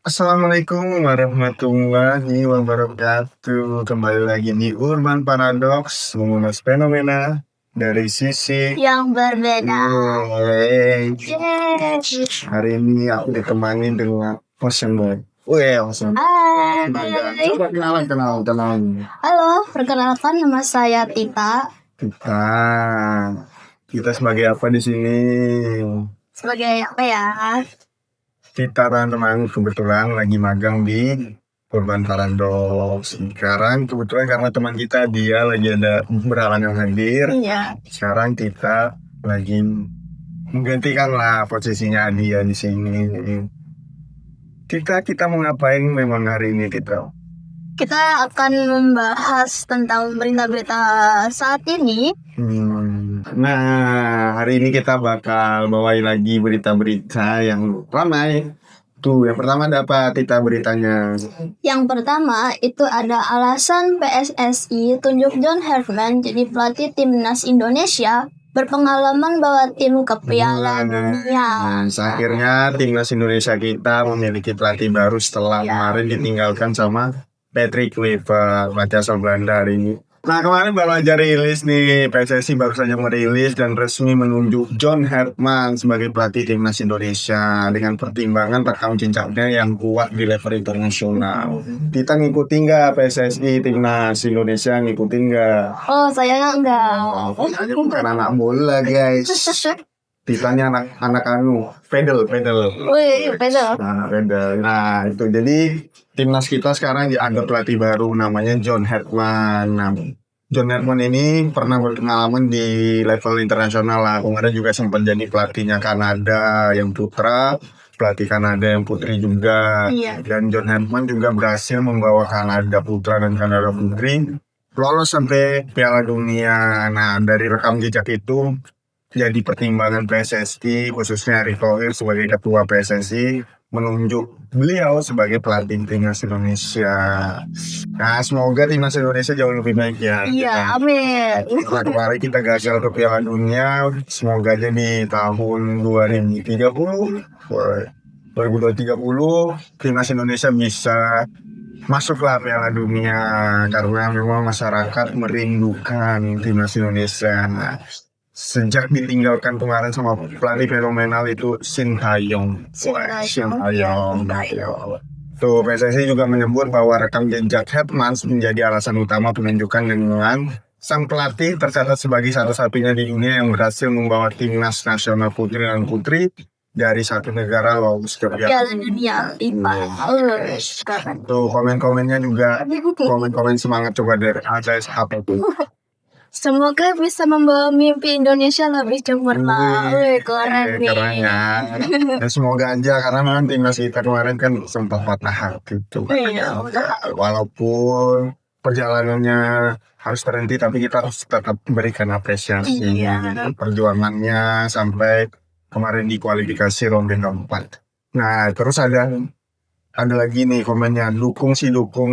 Assalamualaikum warahmatullahi wabarakatuh. Kembali lagi di Urban Paradox, mengulas fenomena dari sisi yang berbeda. Yeay. Yes. Hari ini aku ditemani dengan host yang baik. Wih, host yang Hai. coba kenalan. Halo, perkenalkan nama saya Tita. Kita sebagai apa di sini? Sebagai apa ya? Kita teman kebetulan lagi magang di Urban Paradox. Sekarang kebetulan karena teman kita dia lagi ada berhalangan hadir. Iya. Sekarang kita lagi menggantikan lah posisinya dia di sini. Kita mau ngapain memang hari ini kita? Kita akan membahas tentang berita-berita saat ini. Nah, hari ini kita bakal bawain lagi berita-berita yang ramai. Tuh, yang pertama ada apa Tita beritanya? Yang pertama itu ada alasan PSSI tunjuk John Herdman jadi pelatih timnas Indonesia berpengalaman bawa tim ke Piala Dunia. Akhirnya timnas Indonesia kita memiliki pelatih baru setelah kemarin ditinggalkan sama Patrick Kluivert, pelatih asal Belanda hari ini. Nah, kemarin baru aja rilis nih, PSSI baru saja merilis dan resmi menunjuk John Herdman sebagai pelatih timnas Indonesia dengan pertimbangan rekam jejaknya yang kuat di level internasional. Kita ngikutin nggak PSSI timnas Indonesia, ngikutin nggak? Oh, saya enggak. Bukan anak bola guys. Titanya anak pedal. Wih, pedal. Nah, itu jadi timnas kita sekarang dianggap pelatih baru namanya John Herdman. Nah, John Herdman ini pernah berpengalaman di level internasional lah. Kemarin juga sempat jadi pelatihnya Kanada yang putra, pelatih Kanada yang putri juga. Iya. Dan John Herdman juga berhasil membawa Kanada putra dan Kanada putri lolos sampai Piala Dunia. Nah, dari rekam jejak itu jadi pertimbangan PSSI khususnya Erick Thohir sebagai ketua PSSI menunjuk beliau sebagai pelatih timnas Indonesia. Nah, semoga timnas Indonesia jauh lebih baik ya. Iya, amin. Kemarin kita gagal ke Piala Dunia, semoga aja di tahun 2030 timnas Indonesia bisa masuklah Piala Dunia karena memang masyarakat merindukan timnas Indonesia. Nah, sejak ditinggalkan kemarin sama pelatih fenomenal itu Sintayong. Tuh, PSSI juga menyebut bahwa rekam jejak Herdman menjadi alasan utama penunjukan dengan sang pelatih tercatat sebagai satu-satunya di dunia yang berhasil membawa timnas nasional putri dan putri dari satu negara lolos ke Piala Dunia. Tuh, komen-komennya juga komen semangat coba dari ada apa tuh? Semoga bisa membawa mimpi Indonesia lebih cemerlang. Keren nih. Keren ya. Dan semoga aja karena memang timnas kita kemarin kan sempat patah hati tuh. Iya. Walaupun perjalanannya harus terhenti tapi kita harus tetap berikan apresiasi perjuangannya sampai kemarin di kualifikasi ronde keempat. Nah, terus ada lagi nih komennya, dukung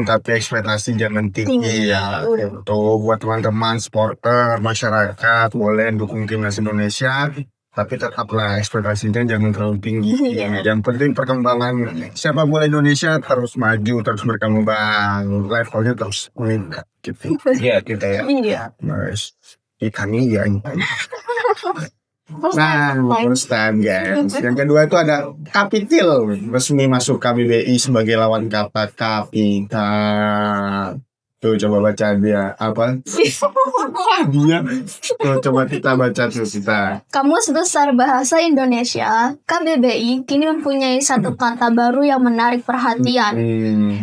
tapi ekspektasi jangan tinggi ya. Tuh buat teman-teman supporter masyarakat boleh dukung timnas Indonesia tapi tetaplah ekspektasinya jangan terlalu tinggi. Yang penting perkembangan sepak bola Indonesia terus maju, terus berkembang, levelnya terus meningkat gitu. Iya kita ya. Iya. Mas ikan ya. Nah, first time guys. Yang kedua itu ada Kapitil resmi masuk KBBI sebagai lawan kata Kapital. Tuh coba baca dia apa? Dia. Tuh coba kita baca tuh kita. Kamus Besar Bahasa Indonesia (KBBI) kini mempunyai satu kata baru yang menarik perhatian.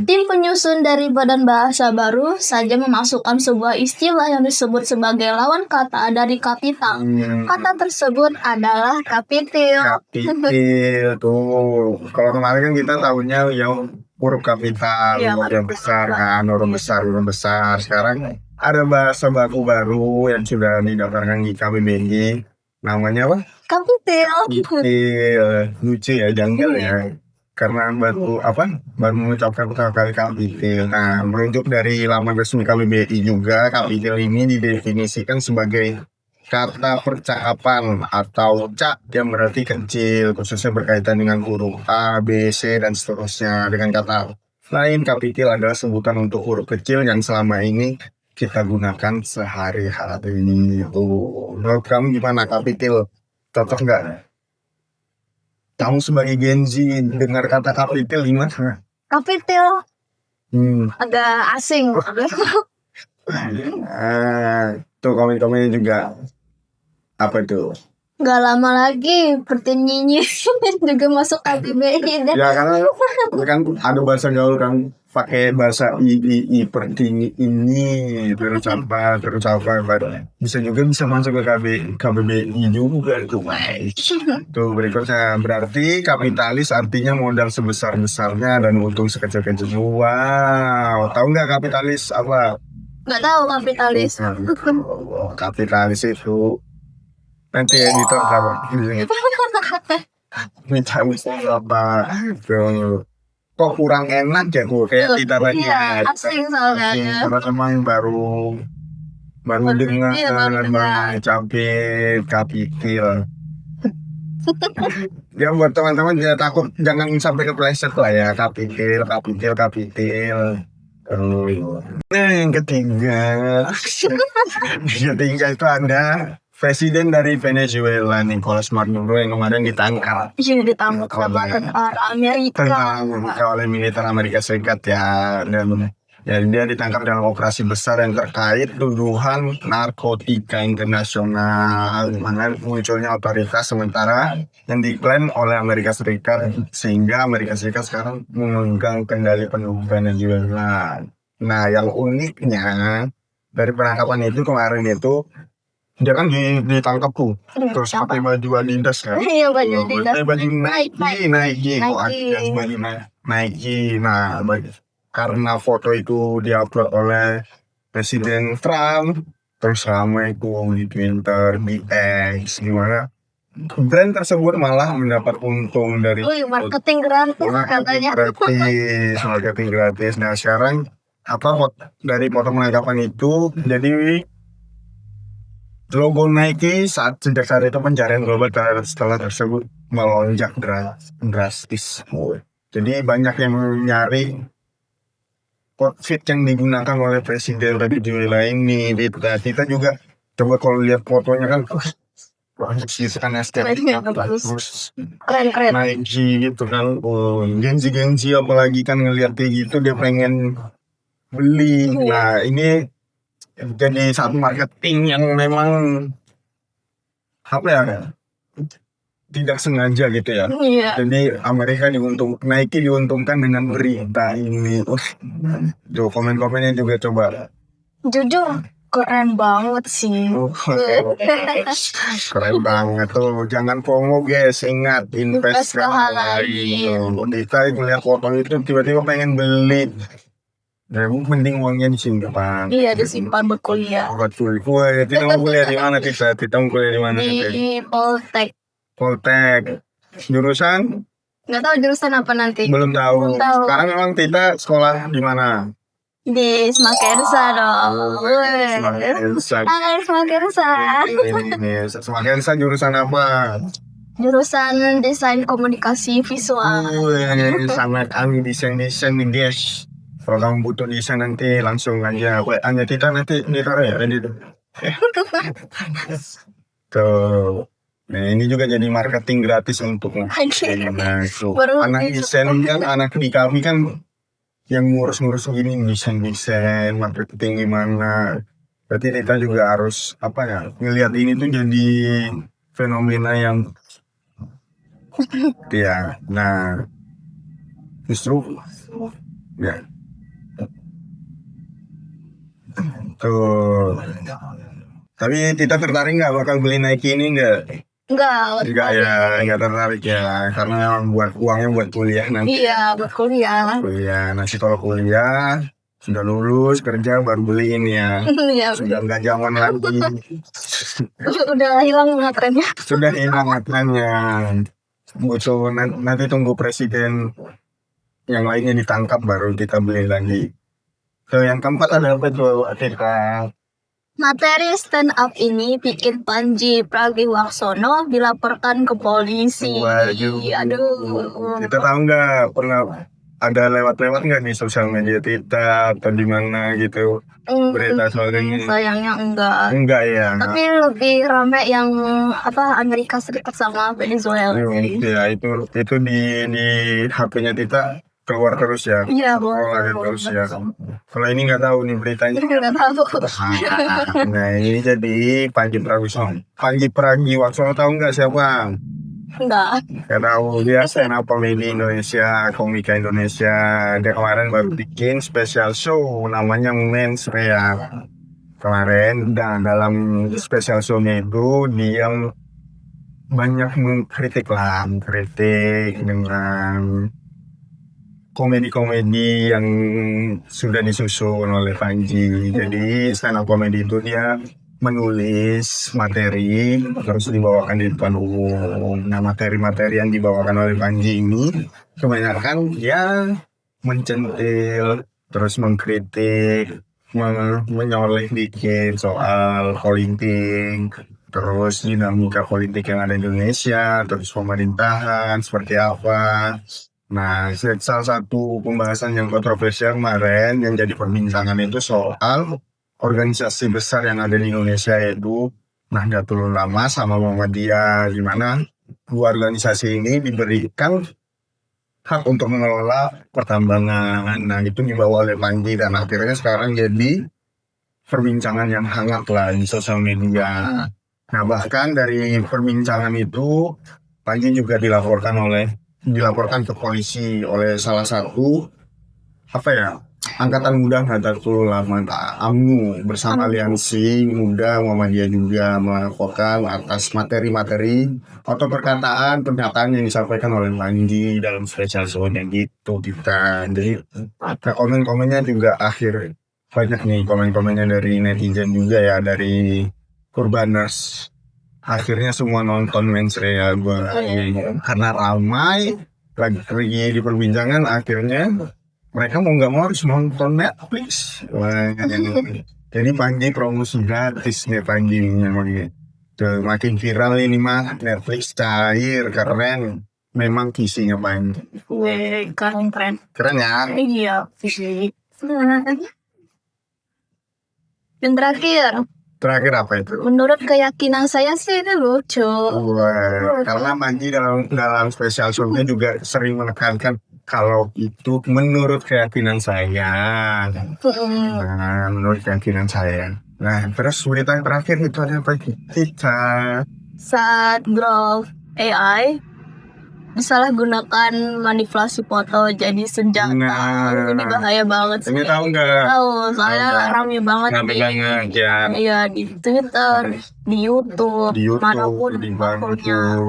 Tim penyusun dari Badan Bahasa Baru saja memasukkan sebuah istilah yang disebut sebagai lawan kata dari kapital. Kata tersebut adalah kapitil. Kapitil tuh. Kalau kemarin kan kita tahunya yang huruf kapital, yang besar kan, huruf besar. Sekarang ada bahasa baku baru yang sudah didaftarkan di KBBI. Namanya apa? Kapitil. Lucu ya, janggal ya. Karena baru mengucapkan kali kapitil. Nah, merujuk dari laman resmi KBBI juga, kapitil ini didefinisikan sebagai kata percakapan atau cak yang berarti kecil, khususnya berkaitan dengan huruf A, B, C, dan seterusnya. Dengan kata lain, kapitil adalah sebutan untuk huruf kecil yang selama ini kita gunakan sehari-hari. Tuh, menurut kamu gimana kapitil? Cocok nggak? Kamu sebagai Gen Z dengar kata kapitil gimana? Kapitil Hmm. agak asing. Tuh komen-komennya juga apa tuh? Gak lama lagi pertinyinya juga masuk KBBI deh. Ya karena kan ada bahasa gaul kan pakai bahasa i pertinggi ini terus apa bisa juga bisa masuk ke KBBI juga tuh. Tuh berikutnya berarti kapitalis artinya modal sebesar-besarnya dan untung sekecil-kecilnya. Wow, tahu nggak kapitalis apa? Gak tahu kapitalis. Kapitalis itu nanti editor apa? Minta apa? Tuh. Kok kurang enak ya tuh kayak kita tadi. Iya, asing soalnya. Karena emang baru dengar Iya, baru dengar. capit kapitil. Ya buat teman-teman jangan sampai kepleset lah ya kapitil. Nah yang ketiga itu ada Presiden dari Venezuela Nicolas Maduro yang kemarin ditangkap. Iya, ditangkap sama tentara Amerika. Oleh militer Amerika Serikat ya. Dan dia ditangkap dalam operasi besar yang terkait tuduhan narkotika internasional, mana munculnya otoritas sementara yang diklaim oleh Amerika Serikat sehingga Amerika Serikat sekarang memegang kendali penuh Venezuela. Nah, yang uniknya dari penangkapan itu kemarin itu dia kan ditangkap tuh, terus pakai baju Adidas kan? Iya, baju Adidas. Baju Nike. Nah, karena foto itu diupload oleh Presiden Trump, terus ramai itu di Twitter, di X, gimana? Brand tersebut malah mendapat untung dari marketing gratis katanya. Marketing gratis. Nah sekarang dari foto penangkapan itu jadi logo Nike sejak saat itu pencarian global setelah tersebut melonjak drastis. Jadi banyak yang nyari outfit yang digunakan oleh Presiden Venezuela ini. Kita juga coba kalau lihat fotonya kan bagus kan estetik bagus, keren Nike gitu kan. Gengsi apalagi kan ngelihat kayak gitu dia pengen beli. Nah ini jadi satu marketing yang memang apa ya tidak sengaja gitu ya. Iya. Jadi Nike diuntungkan dengan berita ini. Tuh komen-komennya juga coba. Jujur keren banget sih. Keren banget tuh. Jangan FOMO guys, ingat invest ke hal lain. Kita ngeliat foto itu tiba-tiba pengen beli. Ya, penting uangnya disimpan. Iya, disimpan buat kuliah. Kita mau kuliah di mana kita? Di Poltek. Jurusan? Nggak tahu jurusan apa nanti. Belum tahu. Sekarang memang kita sekolah di mana? Di Smakersa dong. Smakersa jurusan apa? Jurusan desain komunikasi visual. Sama kami desain guys. Kalau kamu butuh desain nanti langsung aja hanya kita nanti ditaruh ya itu. Tuh. Nah ini juga jadi marketing gratis untuk anak desain kan, anak di kami kan yang ngurus gini desain marketing gimana. Berarti kita juga harus ngelihat ini tuh jadi fenomena yang ya. Nah justru ya tuh. Tapi kita tertarik nggak bakal beli Nike ini nggak? Enggak ya, nggak tertarik ya, karena memang buat uangnya buat kuliah nanti. Iya, buat kuliah. Nanti kalau kuliah sudah lulus kerja baru beliin ya. Sudah nggak zaman lagi. Udah hilang ngetrennya. Butuh nanti tunggu presiden yang lainnya ditangkap baru kita beli lagi. So yang keempat ada apa tuh Atika? Materi stand up ini bikin Panji Pragiwaksono dilaporkan ke polisi. Waduh. Aduh. Kita tahu nggak pernah ada lewat-lewat nggak nih sosial media kita atau di mana gitu berita soal ini? Sayangnya enggak. Enggak ya. Tapi lebih rame yang Amerika Serikat sama Venezuela. Ya itu di HP-nya kita keluar terus ya. Iya, Ada terus ya. Kalau ini nggak tahu nih beritanya. Enggak tahu. Nah ini jadi Panji Pragiwaksono. Panji Pragiwaksono tahu nggak siapa? Enggak. Gak tahu, dia stand up comedy Indonesia, komika Indonesia. Dia kemarin baru bikin special show namanya Men's React kemarin. Dan dalam special show-nya itu dia banyak mengkritik dengan komedi-komedi yang sudah disusun oleh Panji. Jadi stand up comedy itu dia menulis materi terus dibawakan di depan umum. Nah materi-materi yang dibawakan oleh Panji ini kebanyakan ya mencentil, terus mengkritik, menyoleh dikit soal politik, terus dinamika politik yang ada di Indonesia, terus pemerintahan seperti apa. Nah, salah satu pembahasan yang kontroversial kemarin yang jadi perbincangan itu soal organisasi besar yang ada di Indonesia, yaitu Nahdlatul Ulama sama Muhammadiyah, di mana dua organisasi ini diberikan hak untuk mengelola pertambangan. Nah, itu dibawa oleh Panji dan akhirnya sekarang jadi perbincangan yang hangat lah di sosial media. Nah, bahkan dari perbincangan itu Panji juga dilaporkan ke polisi oleh salah satu Angkatan Muda Nahdlatul Ulama AMNU bersama Aliansi Muda Muhammadiyah juga melaporkan atas materi-materi atau pernyataan yang disampaikan oleh Panji dalam special show-nya gitu kita. Jadi komen-komennya juga banyak nih komen-komennya dari netizen juga ya, dari Urbaners. Akhirnya semua nonton Men's React karena ramai lagi di perbincangan. Akhirnya mereka mau nggak mau harus nonton Netflix. Jadi Panji promosi gratis nih Panji tuh, makin viral ini mah. Netflix cair, keren. Memang kisinya Panji. Keren ya. Iya. Dan Terakhir apa itu? menurut keyakinan saya sih ini lucu. Wah, karena Panji dalam spesial show-nya juga sering menekankan kalau itu menurut keyakinan saya. Nah, menurut keyakinan saya. Nah, terus berita yang terakhir itu ada apa? Kita Saat growth AI disalahgunakan manipulasi foto jadi senjata. Nah. Ini bahaya banget sih. ini tahu nggak? Tahu, soalnya rame banget Rame banget ya. Iya, di Twitter, di YouTube, Di YouTube, manapun di pokoknya.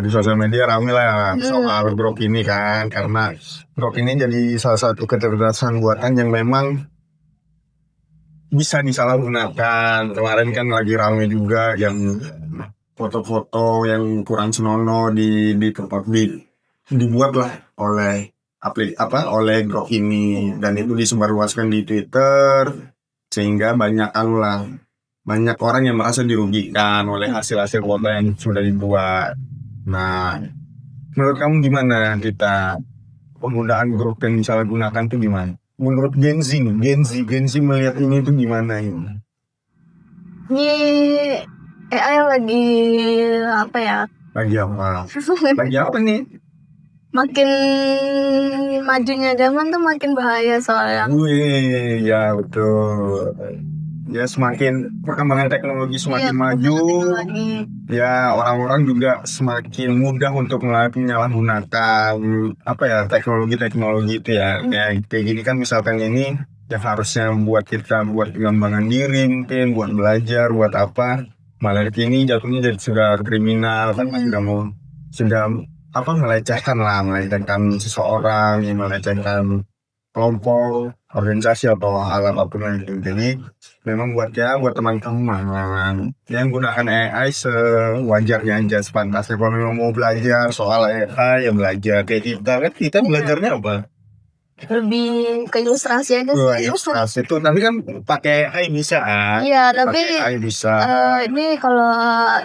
di sosial media ramai lah soal Grok ini kan, karena Grok ini jadi salah satu kecerdasan buatan yang memang bisa disalahgunakan. Kemarin kan lagi ramai juga yang foto-foto yang kurang senonoh di tempat dibuat lah oleh oleh Grok ini, dan itu disebarluaskan di Twitter sehingga banyak orang yang merasa dirugikan oleh hasil-hasil foto yang sudah dibuat. Nah, menurut kamu gimana kita penggunaan Grok yang disalahgunakan itu gimana? Menurut Gen Z melihat ini tuh gimana ini? Ini AI lagi apa ya? Lagi apa? Lagi apa nih? Makin majunya zaman tuh makin bahaya soalnya. Wih, ya betul. Ya semakin perkembangan teknologi semakin maju, ya orang-orang juga semakin mudah untuk menyalahgunakan teknologi itu ya. Kayak gini kan misalkan ini yang harusnya buat pengembangan diri mungkin, buat belajar, buat apa. Malah ini jatuhnya jadi sudah kriminal kan, sudah melecehkan seseorang, melecehkan kelompok, organisasi atau hal apapun itu. Jadi memang buat teman-teman yang gunakan AI sewajarnya aja, sepantasnya. Kalau memang mau belajar soal AI ya belajar. Kayak kita belajarnya apa? lebih ke ilustrasi aja Wah, sih. ilustrasi itu tapi kan pakai AI bisa kan? Iya, tapi Pakai AI bisa. ini kalau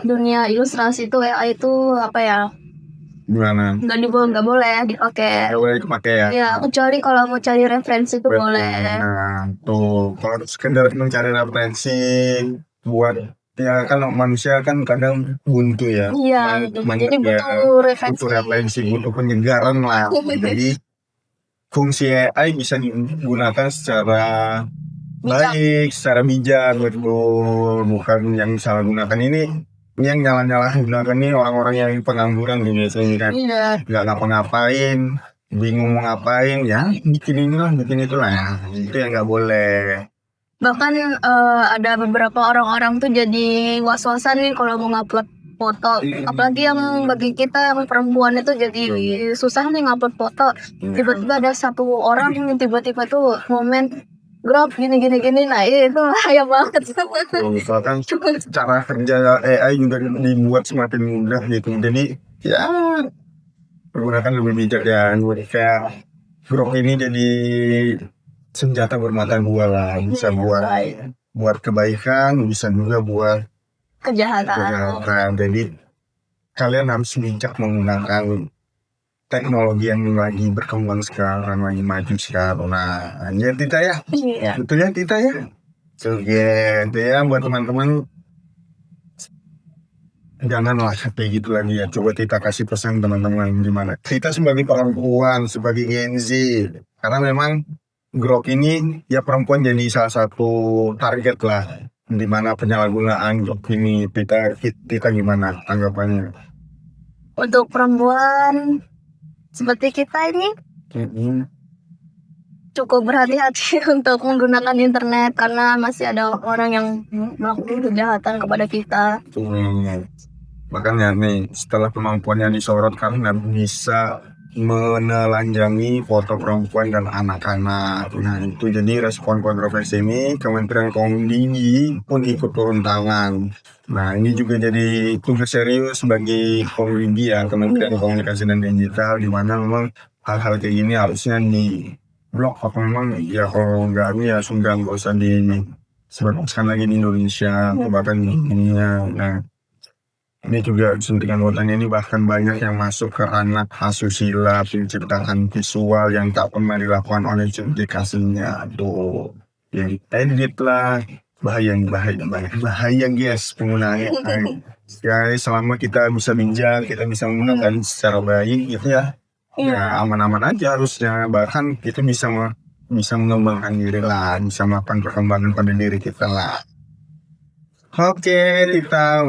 dunia ilustrasi itu AI itu apa ya? Gimana? Nggak boleh dipakai. Nggak boleh dipakai ya? Ya, kecuali kalau mau cari referensi itu boleh. Nah, tuh kalau sekedar mencari referensi buat ya kan manusia kan kadang buntu ya. Iya, jadi butuh referensi. Butuh referensi, butuh penyegaran lah. Jadi fungsi AI bisa digunakan secara Bijak. baik, secara bijak, betul. Bukan yang salah gunakan ini yang nyalah gunakan ini orang-orang yang pengangguran nih biasanya kan. Iya. Nggak ngapa-ngapain, bingung mau ngapain, ya bikin inilah, bikin itulah. Ya, itu yang nggak boleh. Bahkan ada beberapa orang-orang tuh jadi was-wasan nih kalau mau ngupload foto. Apalagi yang bagi kita yang perempuan itu jadi susah nih ngupload foto. Tiba-tiba ada satu orang yang tiba-tiba tuh komen grab gini. Nah itu bahaya banget. Misalkan cara kerja AI juga dibuat semakin mudah gitu. Jadi ya pergunakan lebih bijak ya. Kayak Grok ini jadi senjata bermata dua lah. Bisa buat kebaikan, bisa juga buat Kejahatan. Jadi kalian harus bijak menggunakan teknologi yang lagi berkembang sekarang, lagi maju sekarang. Nah, ya Tita ya. Iya. Betul ya Tita ya. Oke, itu ya buat teman-teman. Janganlah kayak gitu lagi ya. Coba Tita kasih pesan teman-teman gimana. Kita sebagai perempuan, sebagai Gen Z, karena memang Grok ini ya perempuan jadi salah satu target lah. Di mana penyalahgunaan Grok ini, Tita gimana tanggapannya? Untuk perempuan seperti kita ini cukup berhati-hati untuk menggunakan internet karena masih ada orang yang melakukan kejahatan kepada kita. Makanya nih setelah kemampuannya disorot karena bisa menelanjangi foto perempuan dan anak-anak. Nah itu jadi respon kontroversi ini Kementerian Kominfo pun ikut turun tangan. Nah ini juga jadi tugas serius bagi Kominfo ya, Kementerian Komunikasi dan Digital, di mana memang hal-hal kayak gini harusnya di blok apa memang ya kalau nggak ya sungguh nggak usah disebarluaskan lagi di Indonesia bahkan di dunia. Nah ini juga suntikan buatannya ini bahkan banyak yang masuk ke ranah asusila, penciptaan visual yang tak pernah dilakukan oleh aplikasinya. Aduh, yang edit lah, bahaya guys penggunaannya. Ya selama kita bisa bijak, kita bisa menggunakan secara baik gitu ya. Ya aman-aman aja harusnya. Bahkan kita bisa mengembangkan diri lah, bisa melakukan perkembangan pada diri kita lah. Oke, kita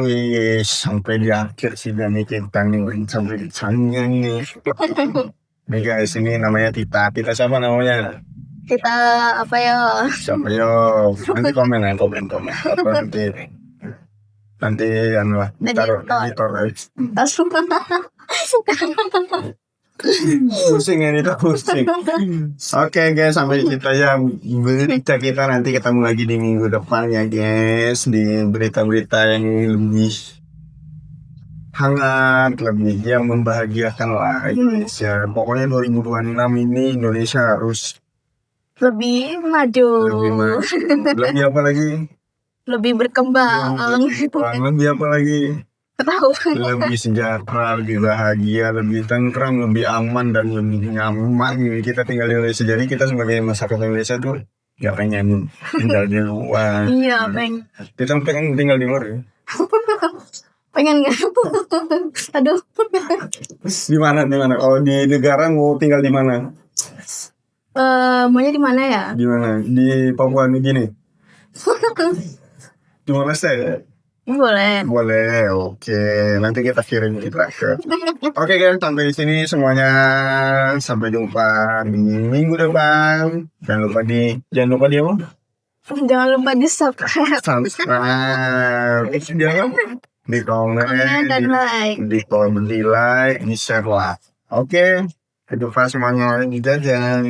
sampai di akhir sidang nih kita nih sampai di sana nih. Nih guys, ini namanya Tita. Tita siapa namanya? Kita apa ya? Siapa yo? Nanti komen. Apa nanti anu lah. Taruh editor guys. Pusing ini tuh pusing. Oke guys, sampai kita ya berita kita nanti ketemu lagi di minggu depan ya guys, di berita-berita yang lebih hangat, lebih yang membahagiakan lah Indonesia. Pokoknya 2026 ini Indonesia harus lebih maju. Lebih apa lagi? Lebih berkembang. Lebih apa lagi? Lebih sejahtera, lebih bahagia, lebih tentram, lebih aman dan lebih nyaman. Kita tinggal di Indonesia, jadi kita sebagai masyarakat Indonesia tuh gak pengen tinggal di luar. Iya, pengen. Kita pengen tinggal di luar ya. Pengen nggak? Aduh. Di mana? Kalau di negara mau tinggal di mana? Maunya di mana ya? Di mana? Di Papua Nugini. Timor Leste ya? Boleh, oke. Nanti kita kirim kita ke. Oke guys, sampai di sini semuanya. Sampai jumpa di minggu depan. Jangan lupa di apa? Jangan lupa di subscribe. Jangan di komen dan like. Di komen, di like, di share lah. Oke, itu pas semuanya. Dadah.